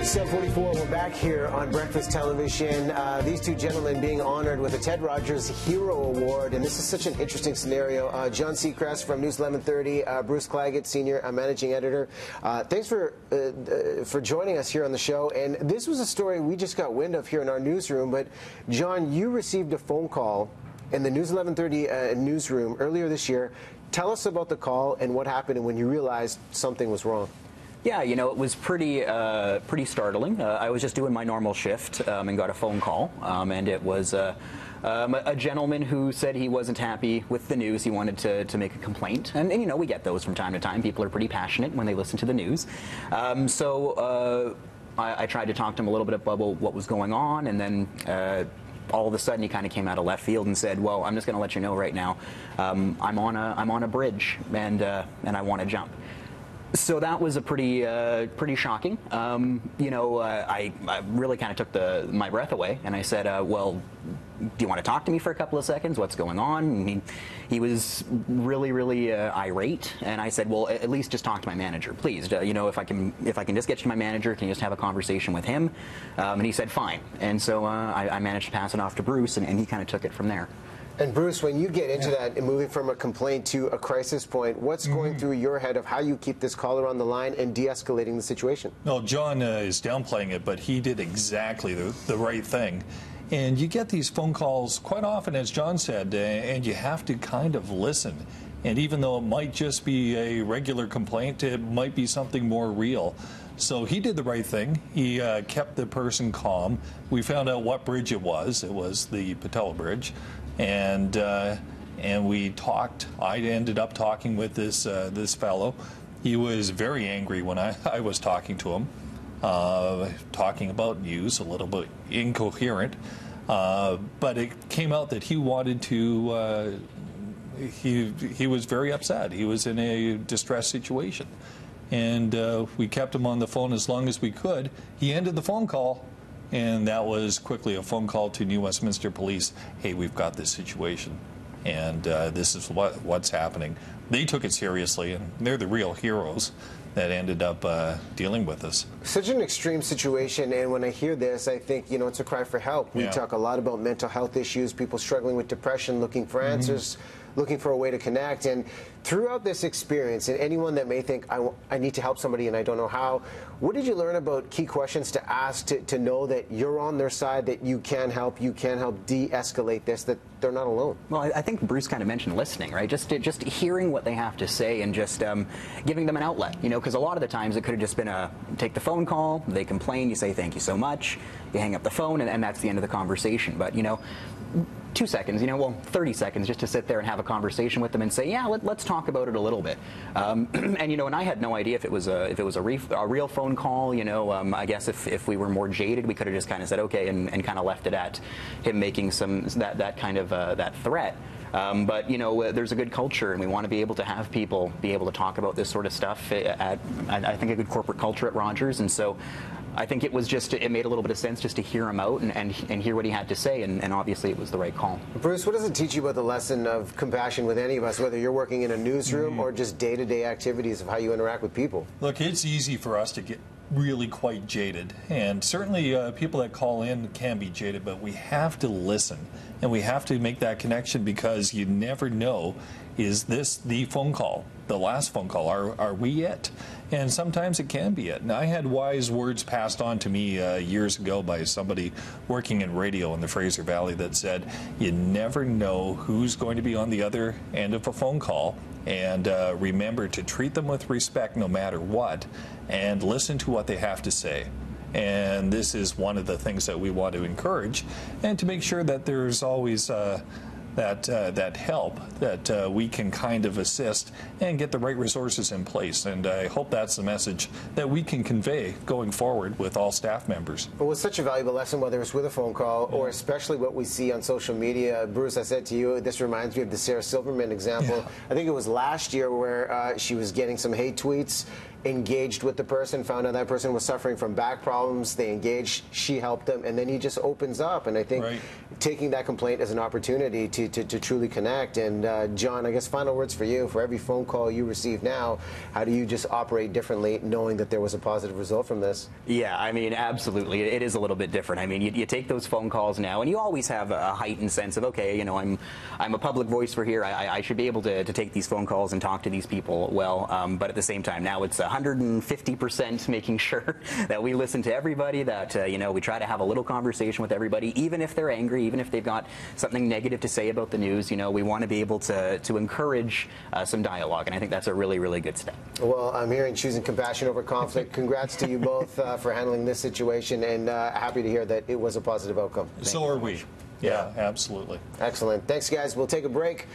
7:44, we're back here on Breakfast Television. These two gentlemen being honored with the Ted Rogers Hero Award, and this is such an interesting scenario. John Seacrest from News 1130, Bruce Claggett, Senior Managing Editor. Thanks for joining us here on the show. And this was a story we just got wind of here in our newsroom. But John, you received a phone call in the News 1130 newsroom earlier this year. Tell us about the call and what happened and when you realized something was wrong. Yeah, you know, it was pretty startling. I was just doing my normal shift and got a phone call, and it was a gentleman who said he wasn't happy with the news. He wanted to make a complaint, and you know, we get those from time to time. People are pretty passionate when they listen to the news. I tried to talk to him a little bit about what was going on, and then all of a sudden he kind of came out of left field and said, "Well, I'm just going to let you know right now, I'm on a bridge, and I want to jump." So that was a pretty shocking. You know, I really kind of took my breath away, and I said, "Well, do you want to talk to me for a couple of seconds? What's going on?" And he was really irate, and I said, "Well, at least just talk to my manager, please. You know, if I can just get you to my manager, can you just have a conversation with him?" And he said, "Fine." And so I managed to pass it off to Bruce, and he kind of took it from there. And Bruce, when you get into that and moving from a complaint to a crisis point, what's going through your head of how you keep this caller on the line and de-escalating the situation? No, John is downplaying it, but he did exactly the right thing. And you get these phone calls quite often, as John said, and you have to kind of listen. And even though it might just be a regular complaint, it might be something more real. So he did the right thing. He kept the person calm. We found out what bridge it was. It was the Pattullo Bridge. And we talked. I ended up talking with this fellow. He was very angry when I was talking to him, talking about news, a little bit incoherent. But it came out that he wanted to. He was very upset. He was in a distressed situation, and we kept him on the phone as long as we could. He ended the phone call. And that was quickly a phone call to New Westminster Police. Hey, we've got this situation, and this is what's happening. They took it seriously, and they're the real heroes that ended up dealing with us. Such an extreme situation, and when I hear this, I think, you know, it's a cry for help. We talk a lot about mental health issues, people struggling with depression, looking for answers, looking for a way to connect. And throughout this experience, and anyone that may think, I need to help somebody and I don't know how, what did you learn about key questions to ask to know that you're on their side, that you can help de-escalate this, that they're not alone? Well, I think Bruce kind of mentioned listening, right? Just hearing what they have to say and just giving them an outlet, you know, because a lot of the times it could have just been take the phone call, they complain, you say thank you so much, you hang up the phone, and that's the end of the conversation. But, you know, 2 seconds, you know, well, 30 seconds just to sit there and have a conversation with them and say, yeah, let's talk about it a little bit. And, you know, and I had no idea if it was a real phone call, you know. I guess if we were more jaded, we could have just kind of said, okay, and kind of left it at him making that kind of that threat. But, you know, there's a good culture, and we want to be able to have people be able to talk about this sort of stuff at I think, a good corporate culture at Rogers. And so I think it made a little bit of sense just to hear him out and hear what he had to say, and obviously it was the right call. Bruce, what does it teach you about the lesson of compassion with any of us, whether you're working in a newsroom or just day-to-day activities of how you interact with people? Look, it's easy for us to get really quite jaded, and certainly people that call in can be jaded, but we have to listen, and we have to make that connection, because you never know, is this the phone call, the last phone call? Are we it? And sometimes it can be it. And I had wise words passed on to me years ago by somebody working in radio in the Fraser Valley that said, you never know who's going to be on the other end of a phone call, and remember to treat them with respect no matter what, and listen to what they have to say. And this is one of the things that we want to encourage, and to make sure that there's always that help, that we can kind of assist and get the right resources in place. And I hope that's the message that we can convey going forward with all staff members. Well, it's such a valuable lesson, whether it's with a phone call or especially what we see on social media. Bruce, I said to you, this reminds me of the Sarah Silverman example. I think it was last year where she was getting some hate tweets, engaged with the person, found out that person was suffering from back problems, they engaged, she helped them, and then he just opens up. And I think taking that complaint as an opportunity to truly connect. And John, I guess final words for you. For every phone call you receive now, how do you just operate differently knowing that there was a positive result from this? Yeah, I mean, absolutely. It is a little bit different. I mean, you take those phone calls now, and you always have a heightened sense of, okay, you know, I'm a public voice for here. I should be able to take these phone calls and talk to these people well. But at the same time, now it's 150% making sure that we listen to everybody, that, you know, we try to have a little conversation with everybody, even if they're angry, even if they've got something negative to say about the news. You know, we want to be able to encourage some dialogue, and I think that's a really, really good step. Well, I'm hearing choosing compassion over conflict. Congrats to you both for handling this situation, and happy to hear that it was a positive outcome. So are we. Yeah, absolutely. Excellent. Thanks, guys. We'll take a break.